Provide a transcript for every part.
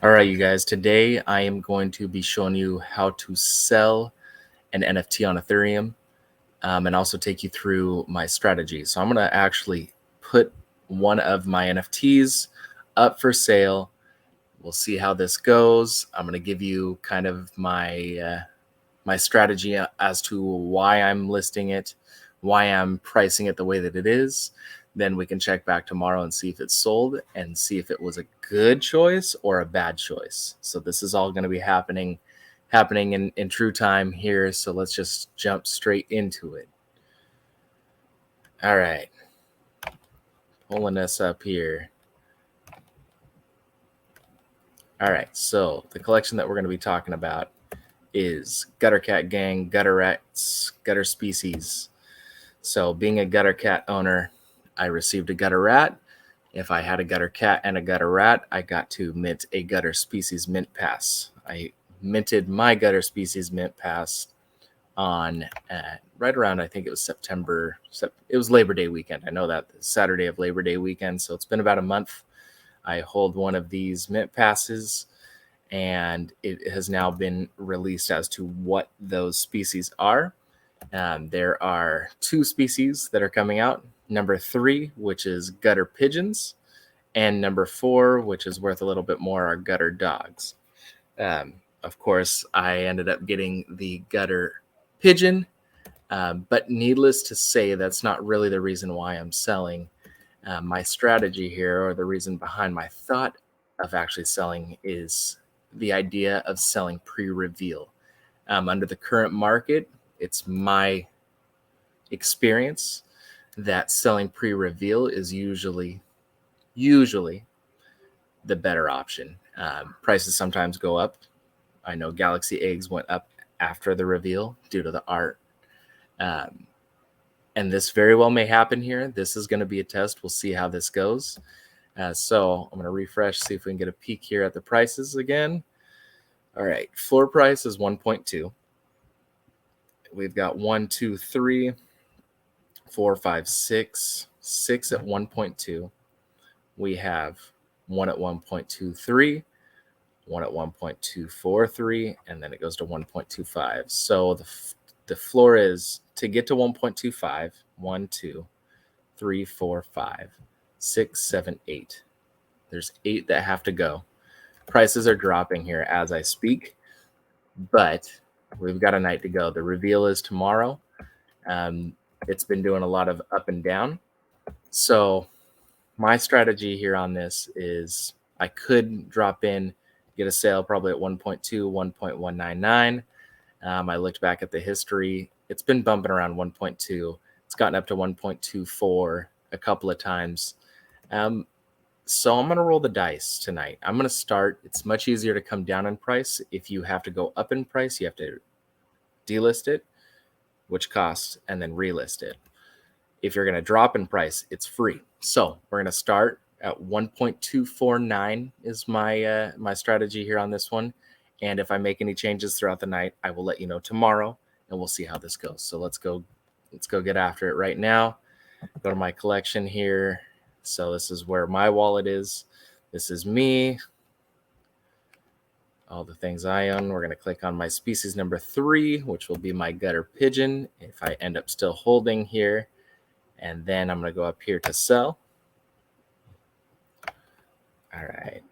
All right, you guys, today I am going to be showing you how to sell an NFT on Ethereum and also take you through my strategy. So I'm going to actually put one of my NFTs up for sale. We'll see how this goes. I'm going to give you kind of my strategy as to why I'm listing it, why I'm pricing it the way that it is. Then we can check back tomorrow and see if it's sold and see if it was a good choice or a bad choice. So this is all going to be happening in true time here. So let's just jump straight into it. All right, pulling this up here. All right, so the collection that we're going to be talking about is Gutter Cat Gang, Gutter Rats, Gutter Species. So being a gutter cat owner, I received a gutter rat. If I had a gutter cat and a gutter rat, I got to mint a gutter species mint pass. I minted my gutter species mint pass on right around, I think it was September. It was Labor Day weekend. I know that Saturday of Labor Day weekend. So it's been about a month. I hold one of these mint passes, and it has now been released as to what those species are. There are two species that are coming out. Number 3, which is gutter pigeons, and number 4, which is worth a little bit more, are gutter dogs. Of course, I ended up getting the gutter pigeon, but needless to say, that's not really the reason why I'm selling. My strategy here, or the reason behind my thought of actually selling, is the idea of selling pre-reveal. Under the current market, it's my experience that selling pre-reveal is usually the better option. Prices sometimes go up. I know Galaxy eggs went up after the reveal due to the art. And this very well may happen here. This is going to be a test. We'll see how this goes. So I'm going to refresh, see if we can get a peek here at the prices again. All right, floor price is 1.2. We've got 1, 2, 3, 4, 5, 6, 6 at 1.2. We have 1 at 1.23, 1 at 1.243, and then it goes to 1.25. So the floor is to get to 1.25, 1, 2, 3, 4, 5, 6, 7, 8. There's 8 that have to go. Prices are dropping here as I speak, but we've got a night to go. The reveal is tomorrow. It's been doing a lot of up and down. So my strategy here on this is I could drop in, get a sale probably at 1.2, 1.199. I looked back at the history. It's been bumping around 1.2. It's gotten up to 1.24 a couple of times. So I'm going to roll the dice tonight. I'm going to start. It's much easier to come down in price. If you have to go up in price, you have to delist it, which costs, and then relist it. If you're going to drop in price, it's free. So we're going to start at 1.249 is my strategy here on this one. And if I make any changes throughout the night, I will let you know tomorrow, and we'll see how this goes. So let's go get after it right now. Go to my collection here. So this is where my wallet is. This is me. All the things I own. We're going to click on my species number 3, which will be my gutter pigeon if I end up still holding here. And then I'm going to go up here to sell. All right.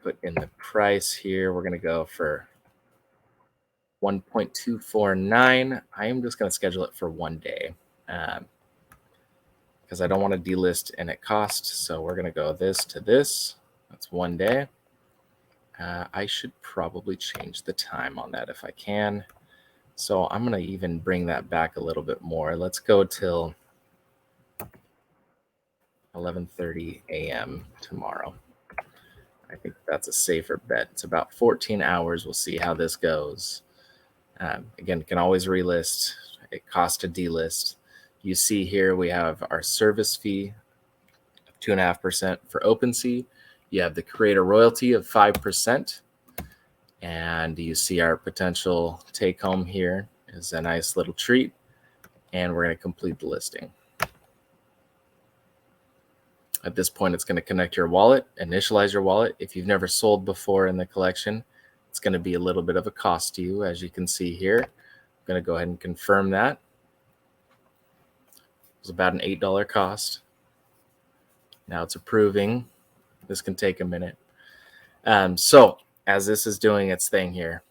Put in the price here. We're going to go for 1.249. I am just going to schedule it for 1 day because I don't want to delist and it costs. So we're going to go this to this. That's 1 day. I should probably change the time on that if I can. So I'm going to even bring that back a little bit more. Let's go till 11:30 a.m. tomorrow. I think that's a safer bet. It's about 14 hours. We'll see how this goes. Again, can always relist. It costs to delist. You see here we have our service fee of 2.5% for OpenSea. You have the creator royalty of 5%. And you see our potential take home here is a nice little treat. And we're going to complete the listing. At this point, it's going to connect your wallet, initialize your wallet. If you've never sold before in the collection, it's going to be a little bit of a cost to you, as you can see here. I'm going to go ahead and confirm that. It's about an $8 cost. Now it's approving. This can take a minute. So as this is doing its thing here,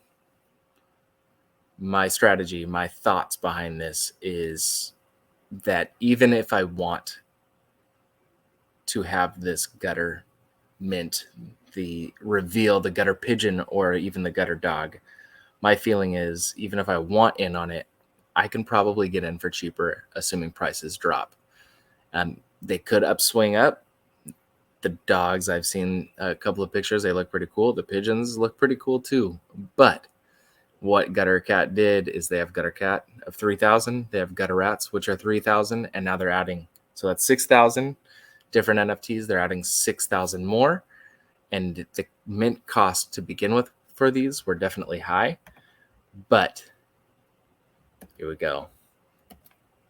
my strategy, my thoughts behind this is that even if I want to have this gutter mint, the reveal, the gutter pigeon, or even the gutter dog, my feeling is even if I want in on it, I can probably get in for cheaper, assuming prices drop. They could upswing up. The dogs, I've seen a couple of pictures. They look pretty cool. The pigeons look pretty cool too. But what Gutter Cat did is they have Gutter Cat of 3,000. They have Gutter Rats, which are 3,000. And now they're adding, so that's 6,000 different NFTs. They're adding 6,000 more. And the mint cost to begin with for these were definitely high. But here we go.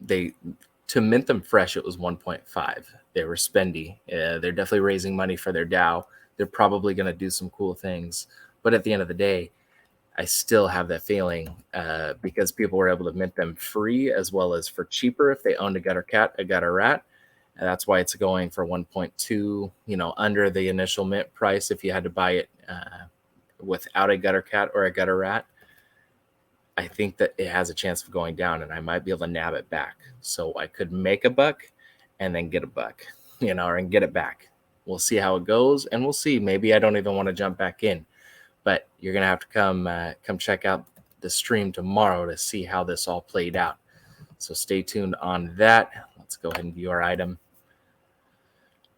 To mint them fresh, it was 1.5. They were spendy. They're definitely raising money for their DAO. They're probably going to do some cool things. But at the end of the day, I still have that feeling because people were able to mint them free as well as for cheaper if they owned a Gutter Cat, a Gutter Rat. And that's why it's going for 1.2, under the initial mint price if you had to buy it without a Gutter Cat or a Gutter Rat. I think that it has a chance of going down and I might be able to nab it back. So I could make a buck and then get a buck, and get it back. We'll see how it goes and we'll see. Maybe I don't even want to jump back in, but you're going to have to come check out the stream tomorrow to see how this all played out. So stay tuned on that. Let's go ahead and view our item.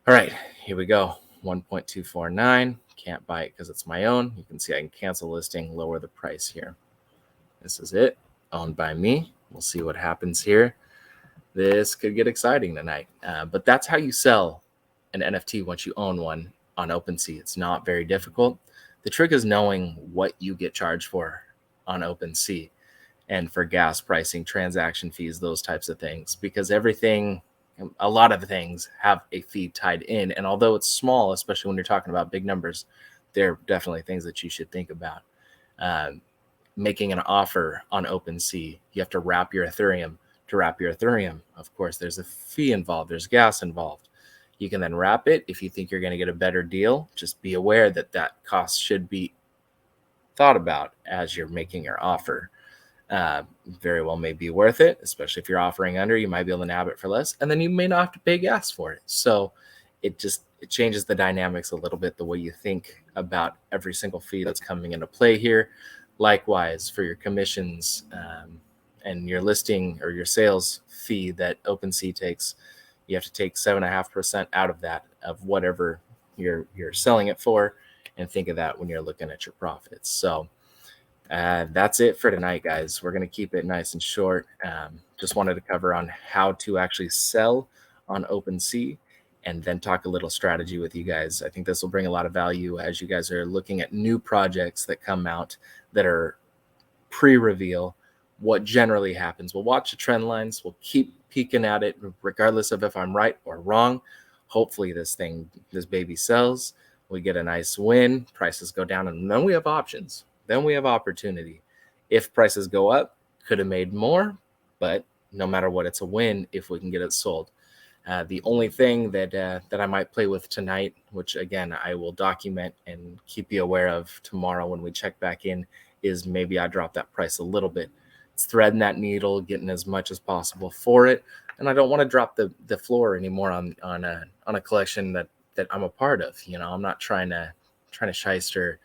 All right, here we go. 1.249. Can't buy it because it's my own. You can see I can cancel listing, lower the price here. This is it, owned by me. We'll see what happens here. This could get exciting tonight. But that's how you sell an NFT once you own one on OpenSea. It's not very difficult. The trick is knowing what you get charged for on OpenSea and for gas pricing, transaction fees, those types of things, because a lot of the things have a fee tied in. And although it's small, especially when you're talking about big numbers, they're definitely things that you should think about. Making an offer on OpenSea, you have to wrap your Ethereum. To wrap your Ethereum, of course, there's a fee involved. There's gas involved. You can then wrap it. If you think you're going to get a better deal, just be aware that that cost should be thought about as you're making your offer. Very well may be worth it, especially if you're offering under. You might be able to nab it for less, and then you may not have to pay gas for it. So it changes the dynamics a little bit, the way you think about every single fee that's coming into play here. Likewise, for your commissions and your listing or your sales fee that OpenSea takes, you have to take 7.5% out of that, of whatever you're selling it for, and think of that when you're looking at your profits. So that's it for tonight, guys. We're going to keep it nice and short. Just wanted to cover on how to actually sell on OpenSea and then talk a little strategy with you guys. I think this will bring a lot of value as you guys are looking at new projects that come out that are pre-reveal. What generally happens, we'll watch the trend lines. We'll keep peeking at it regardless of if I'm right or wrong. Hopefully this baby sells. We get a nice win. Prices go down and then we have options. Then we have opportunity. If prices go up, could have made more, but no matter what, it's a win if we can get it sold. The only thing that I might play with tonight, which again, I will document and keep you aware of tomorrow when we check back in, is maybe I drop that price a little bit. It's threading that needle, getting as much as possible for it. And I don't want to drop the floor anymore on a collection that I'm a part of. I'm not trying to shyster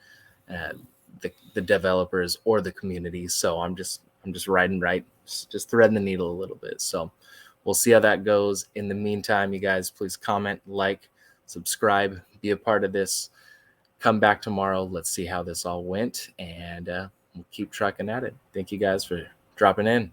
the developers or the community. So I'm just riding right, just threading the needle a little bit. So we'll see how that goes. In the meantime, you guys, please comment, like, subscribe, be a part of this. Come back tomorrow. Let's see how this all went, and we'll keep trucking at it. Thank you guys for dropping in.